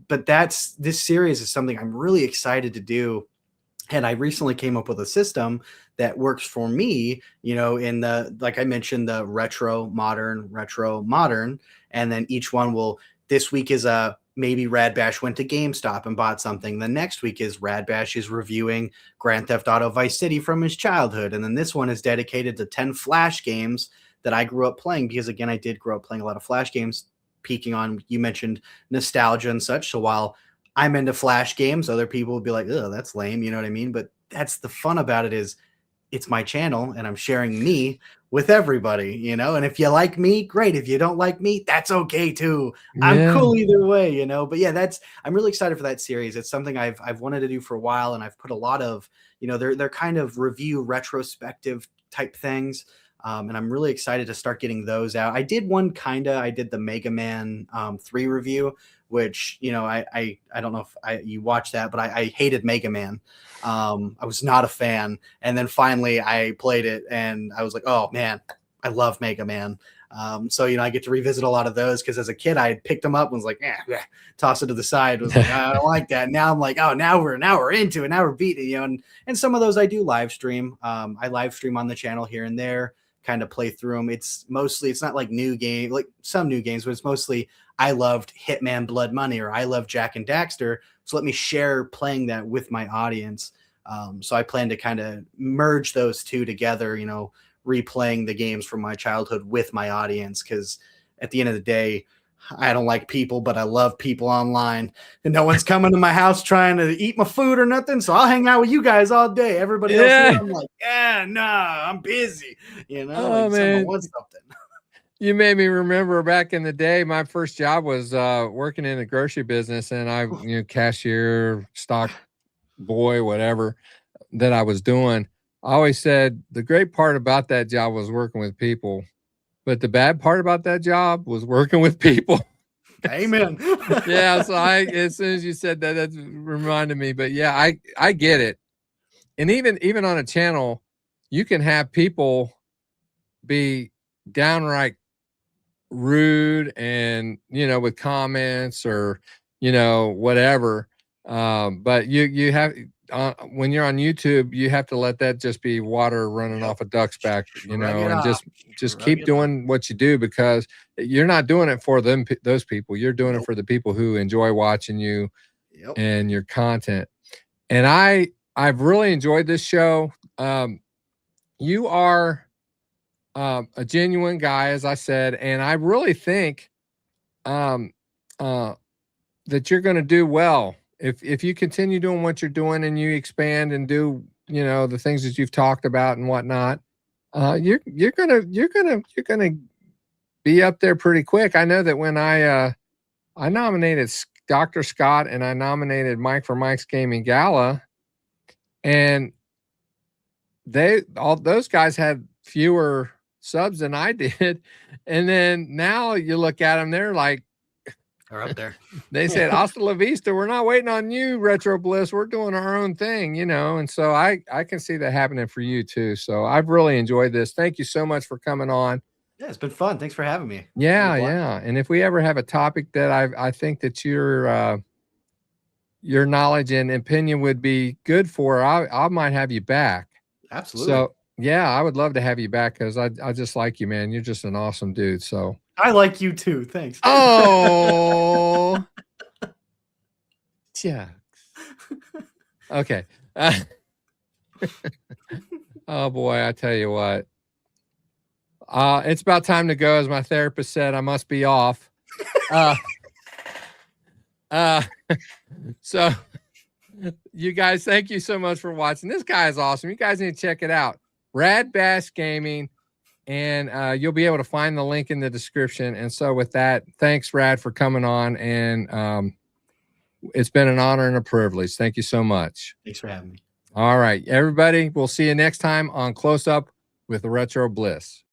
But this series is something I'm really excited to do. And I recently came up with a system that works for me, in like I mentioned, the retro, modern. And then each one this week is maybe RadBash went to GameStop and bought something. The next week is RadBash is reviewing Grand Theft Auto Vice City from his childhood. And then this one is dedicated to 10 Flash games that I grew up playing, because again, I did grow up playing a lot of Flash games, peaking on, you mentioned nostalgia and such. So while I'm into Flash games, other people would be like, oh, that's lame. You know what I mean? But that's the fun about it, is it's my channel and I'm sharing me with everybody, you know. And if you like me, great. If you don't like me, that's okay too. I'm Yeah. cool either way, you know. But yeah, I'm really excited for that series. It's something I've wanted to do for a while, and I've put a lot of, you know, they're kind of review retrospective type things. And I'm really excited to start getting those out. I did one I did the Mega Man 3 review, which, you know, I don't know if you watched that, but I hated Mega Man. I was not a fan. And then finally I played it and I was like, oh man, I love Mega Man. So, you know, I get to revisit a lot of those because as a kid, I had picked them up and was like, toss it to the side. Was like, I don't like that. Now I'm like, oh, now we're into it. Now we're beating, you know, and some of those I do live stream. I live stream on the channel here and there, kind of play through them. It's not like new game, like some new games, but it's mostly I loved Hitman Blood Money or I love Jack and Daxter. So let me share playing that with my audience. So I plan to kind of merge those two together, you know, replaying the games from my childhood with my audience. Because at the end of the day, I don't like people, but I love people online. And no one's coming to my house trying to eat my food or nothing. So I'll hang out with you guys all day. Everybody else, here, I'm like, nah, I'm busy. You know, like someone wants something. You made me remember back in the day, my first job was working in the grocery business, and I, you know, cashier, stock boy, whatever that I was doing. I always said the great part about that job was working with people, but the bad part about that job was working with people. Amen. Yeah. So as soon as you said that, that reminded me. But yeah, I get it. And even on a channel, you can have people be downright rude and, you know, with comments or, you know, whatever. But you have when you're on YouTube, you have to let that just be water running off a duck's back, you know, and just keep doing what you do, because you're not doing it for them, those people. You're doing it for the people who enjoy watching you and your content. And I've really enjoyed this show. You are a genuine guy, as I said, and I really think that you're going to do well if you continue doing what you're doing and you expand and do, you know, the things that you've talked about and whatnot. You're gonna be up there pretty quick. I know that when I nominated Dr. Scott and I nominated Mike for Mike's Gaming Gala, and all those guys had fewer subs than I did. And then now you look at them, they're like, are up there. They said, hasta la vista. We're not waiting on you, Retro Bliss. We're doing our own thing, you know? And so I can see that happening for you too. So I've really enjoyed this. Thank you so much for coming on. Yeah, it's been fun. Thanks for having me. Yeah. Yeah. And if we ever have a topic that I think that your knowledge and opinion would be good for, I might have you back. Absolutely. So yeah, I would love to have you back, because I just like you, man. You're just an awesome dude. So I like you too. Thanks. Oh, yeah. Okay. Oh boy, I tell you what. It's about time to go. As my therapist said, I must be off. So you guys, thank you so much for watching. This guy is awesome. You guys need to check it out. RadBashGaming. And you'll be able to find the link in the description. And so with that, thanks, Rad, for coming on. And it's been an honor and a privilege. Thank you so much. Thanks for having me. All right, everybody. We'll see you next time on Close Up with Retro Bliss.